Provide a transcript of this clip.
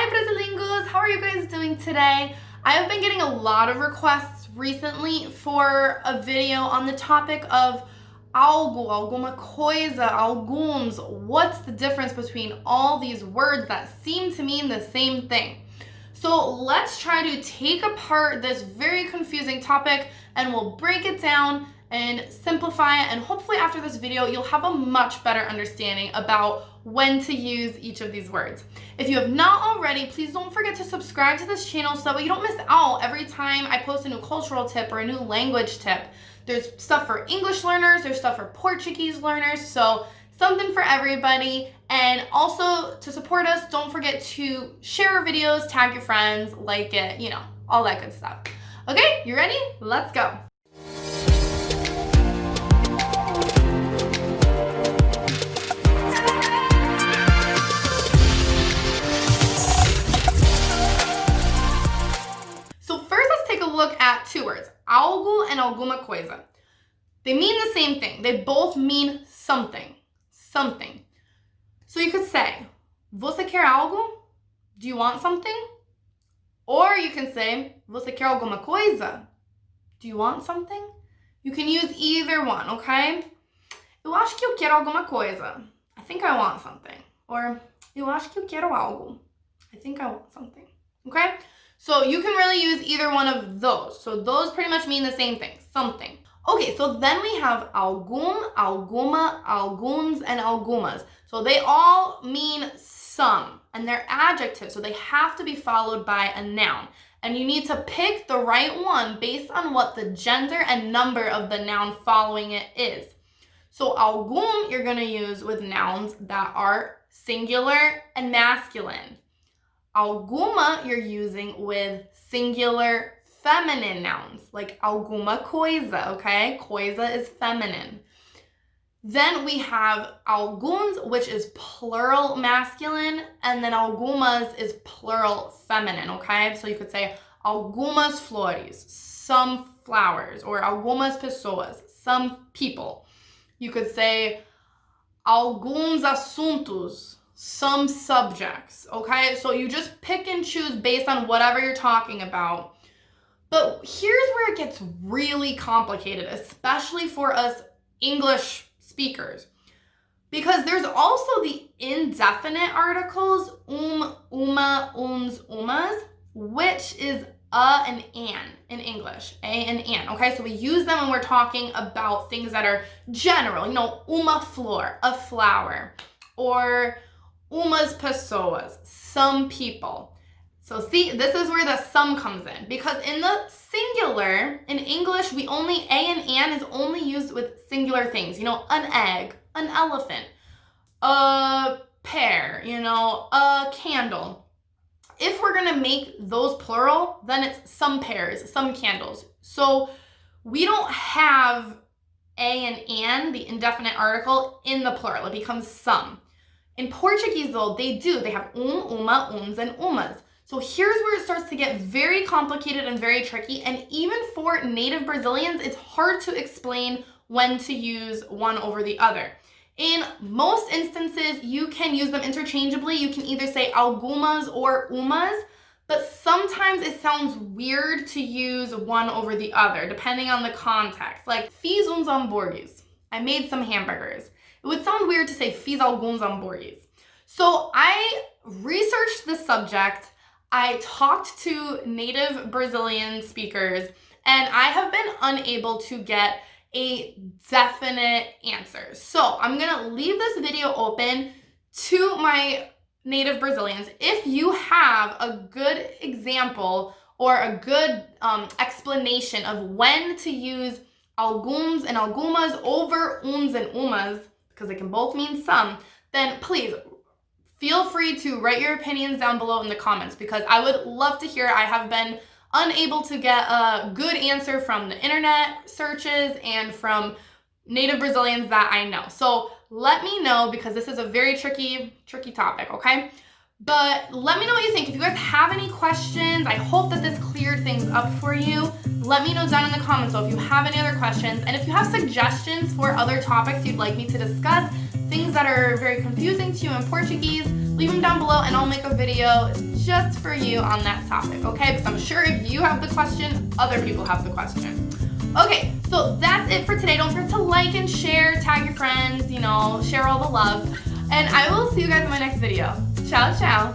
Hi Brasilingos, how are you guys doing today? I have been getting a lot of requests recently for a video on the topic of algo, alguma coisa, alguns. What's the difference between all these words that seem to mean the same thing? So let's try to take apart this very confusing topic and we'll break it down and simplify it, and hopefully after this video you'll have a much better understanding about when to use each of these words. If you have not already, please don't forget to subscribe to this channel so that way you don't miss out every time I post a new cultural tip or a new language tip. There's stuff for English learners, there's stuff for Portuguese learners, so something for everybody. And also to support us, don't forget to share our videos, tag your friends, like it, you know, all that good stuff. Okay, you ready? Let's go. Look at two words, algo and alguma coisa. They mean the same thing. They both mean something. Something. So you could say, você quer algo? Do you want something? Or you can say, você quer alguma coisa? Do you want something? You can use either one, okay? Eu acho que eu quero alguma coisa. I think I want something. Or, eu acho que eu quero algo. I think I want something. Okay? So you can really use either one of those. So those pretty much mean the same thing, something. Okay, so then we have algum, alguma, alguns, and algumas. So they all mean some, and they're adjectives, so they have to be followed by a noun. And you need to pick the right one based on what the gender and number of the noun following it is. So algum you're gonna use with nouns that are singular and masculine. Alguma you're using with singular feminine nouns, like alguma coisa, okay? Coisa is feminine. Then we have alguns, which is plural masculine, and then algumas is plural feminine, okay? So you could say algumas flores, some flowers, or algumas pessoas, some people. You could say alguns assuntos, some subjects, okay? So you just pick and choose based on whatever you're talking about. But here's where it gets really complicated, especially for us English speakers. Because there's also the indefinite articles, uma, uns, umas, which is a and an in English, a and an, okay? So we use them when we're talking about things that are general, you know, uma flor, a flower, or umas pessoas, some people. So see, this is where the some comes in, because in the singular, in English, we only, a and an is only used with singular things, you know, an egg, an elephant, a pear, you know, a candle. If we're gonna make those plural, then it's some pears, some candles. So we don't have a and an, the indefinite article, in the plural, it becomes some. In Portuguese, though, they do. They have uma, uns, and umas. So here's where it starts to get very complicated and very tricky. And even for native Brazilians, it's hard to explain when to use one over the other. In most instances, you can use them interchangeably. You can either say algumas or umas, but sometimes it sounds weird to use one over the other, depending on the context. Like, fiz uns hambúrgueres. I made some hamburgers. It would sound weird to say fiz alguns hambúrgueres. So I researched the subject, I talked to native Brazilian speakers, and I have been unable to get a definite answer. So I'm gonna leave this video open to my native Brazilians. If you have a good example or a good explanation of when to use alguns and algumas over uns and umas, because they can both mean some, then please feel free to write your opinions down below in the comments, because I would love to hear. I have been unable to get a good answer from the internet searches and from native Brazilians that I know. So let me know, because this is a very tricky topic, okay? But let me know what you think. If you guys have any questions, I hope that this cleared things up for you. Let me know down in the comments. So if you have any other questions, and if you have suggestions for other topics you'd like me to discuss, things that are very confusing to you in Portuguese, leave them down below and I'll make a video just for you on that topic, okay? Because I'm sure if you have the question, other people have the question. Okay, so that's it for today. Don't forget to like and share, tag your friends, share all the love. And I will see you guys in my next video. Ciao, ciao.